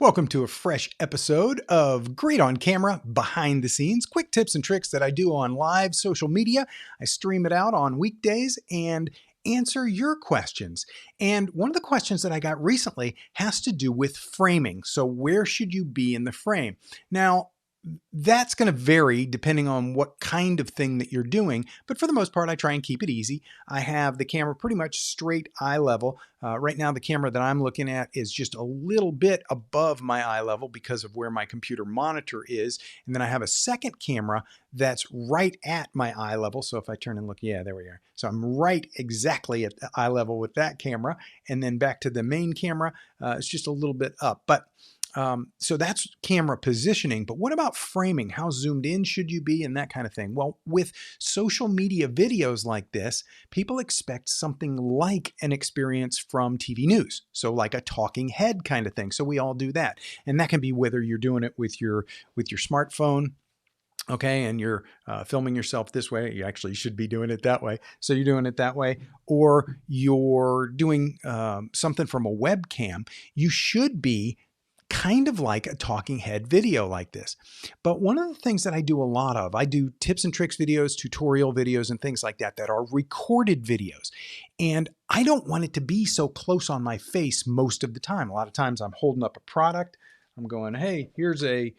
Welcome to a fresh episode of Great on Camera Behind the Scenes, quick tips and tricks that I do on live social media. I stream it out on weekdays and answer your questions. And one of the questions that I got recently has to do with framing. So where should you be in the frame? Now, that's going to vary depending on what kind of thing that you're doing. But for the most part, I try and keep it easy. I have the camera pretty much straight eye level. Right now, the camera that I'm looking at is just a little bit above my eye level because of where my computer monitor is. And then I have a second camera that's right at my eye level. So if I turn and look, yeah, there we are. So I'm right exactly at the eye level with that camera. And then back to the main camera, it's just a little bit up. So that's camera positioning, but what about framing? How zoomed in should you be and that kind of thing? Well, with social media videos like this, people expect something like an experience from TV news. So like a talking head kind of thing. So we all do that. And that can be whether you're doing it with your smartphone, okay, and you're filming yourself this way. You actually should be doing it that way. So you're doing it that way, or you're doing something from a webcam. You should be kind of like a talking head video like this. But one of the things that I do a lot of, I do tips and tricks videos, tutorial videos, and things like that are recorded videos. And I don't want it to be so close on my face most of the time. A lot of times I'm holding up a product. I'm going, hey, here's a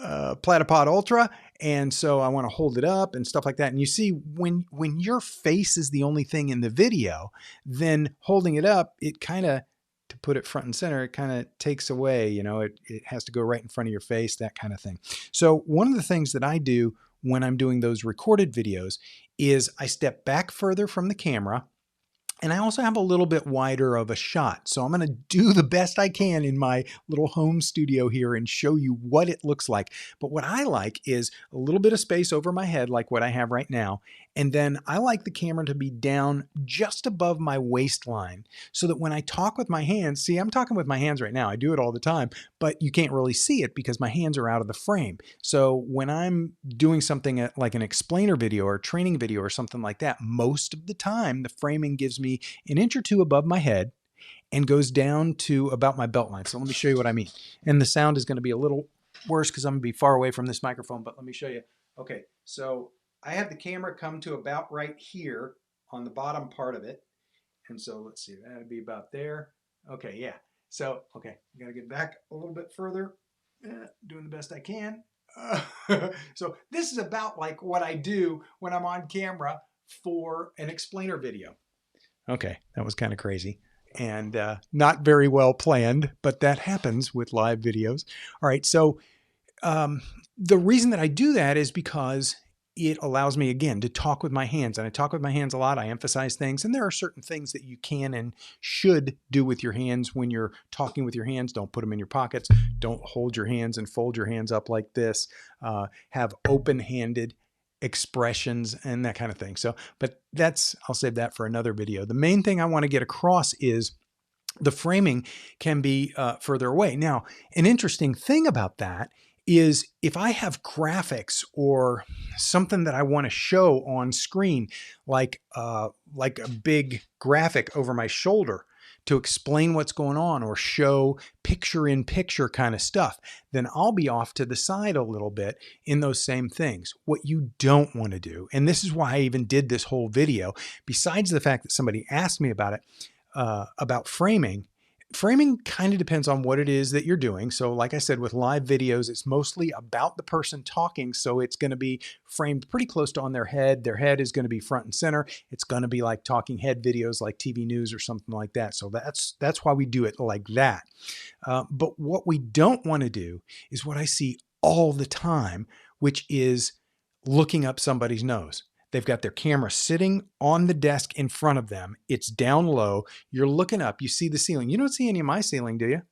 Platypod Ultra. And so I want to hold it up and stuff like that. And you see, when your face is the only thing in the video, then holding it up, it kind of, to put it front and center, it kind of takes away, it has to go right in front of your face, that kind of thing. So one of the things that I do when I'm doing those recorded videos is I step back further from the camera. And I also have a little bit wider of a shot. So I'm going to do the best I can in my little home studio here and show you what it looks like. But what I like is a little bit of space over my head, like what I have right now. And then I like the camera to be down just above my waistline so that when I talk with my hands, see, I'm talking with my hands right now. I do it all the time, but you can't really see it because my hands are out of the frame. So when I'm doing something like an explainer video or a training video or something like that, most of the time the framing gives me an inch or two above my head and goes down to about my belt line. So let me show you what I mean. And the sound is going to be a little worse because I'm going to be far away from this microphone, but let me show you. Okay, so I have the camera come to about right here on the bottom part of it. And so let's see, that'd be about there. Okay, yeah. So, okay, I got to get back a little bit further. Doing the best I can. So this is about like what I do when I'm on camera for an explainer video. Okay, that was kind of crazy and not very well planned, but that happens with live videos. All right, so the reason that I do that is because it allows me, again, to talk with my hands. And I talk with my hands a lot. I emphasize things. And there are certain things that you can and should do with your hands when you're talking with your hands. Don't put them in your pockets. Don't hold your hands and fold your hands up like this. Have open-handed expressions and that kind of thing. So, but I'll save that for another video. The main thing I want to get across is the framing can be further away. Now, an interesting thing about that is if I have graphics or something that I want to show on screen, like a big graphic over my shoulder to explain what's going on or show picture-in-picture kind of stuff, then I'll be off to the side a little bit in those same things. What you don't want to do, and this is why I even did this whole video, besides the fact that somebody asked me about it, about framing. Framing kind of depends on what it is that you're doing. So like I said, with live videos, it's mostly about the person talking. So it's going to be framed pretty close to on their head. Their head is going to be front and center. It's going to be like talking head videos like TV news or something like that. So that's why we do it like that. But what we don't want to do is what I see all the time, which is looking up somebody's nose. They've got their camera sitting on the desk in front of them. It's down low. You're looking up. You see the ceiling. You don't see any of my ceiling, do you?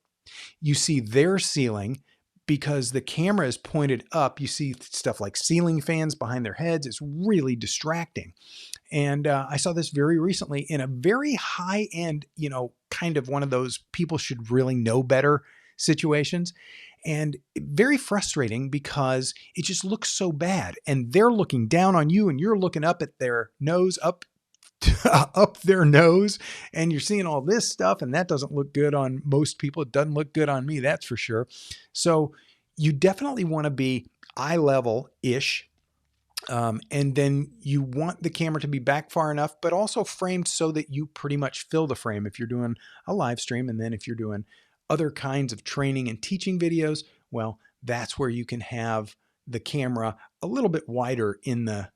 You see their ceiling because the camera is pointed up. You see stuff like ceiling fans behind their heads. It's really distracting. And I saw this very recently in a very high-end, kind of one of those people should really know better situations. And very frustrating because it just looks so bad. And they're looking down on you and you're looking up at their nose, up up their nose, and you're seeing all this stuff, and that doesn't look good on most people. It doesn't look good on me, that's for sure. So you definitely want to be eye level ish. And then you want the camera to be back far enough, but also framed so that you pretty much fill the frame if you're doing a live stream. And then if you're doing other kinds of training and teaching videos, well, that's where you can have the camera a little bit wider in the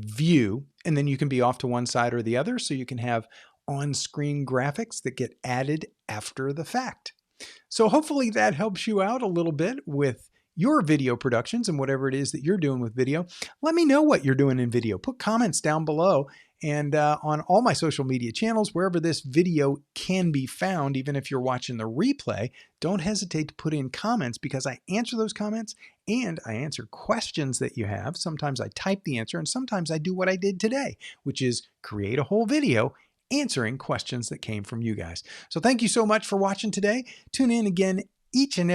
view, and then you can be off to one side or the other, so you can have on-screen graphics that get added after the fact. So hopefully that helps you out a little bit with your video productions and whatever it is that you're doing with video. Let me know what you're doing in video. Put comments down below, and on all my social media channels, wherever this video can be found, even if you're watching the replay, don't hesitate to put in comments, because I answer those comments and I answer questions that you have. Sometimes I type the answer, and sometimes I do what I did today, which is create a whole video answering questions that came from you guys. So thank you so much for watching today. Tune in again each and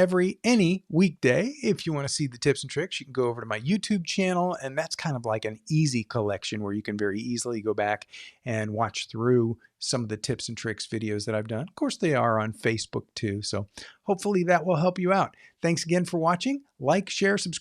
any weekday. If you want to see the tips and tricks, you can go over to my YouTube channel, and that's kind of like an easy collection where you can very easily go back and watch through some of the tips and tricks videos that I've done. Of course, they are on Facebook too, so hopefully that will help you out. Thanks again for watching. Like, share, subscribe.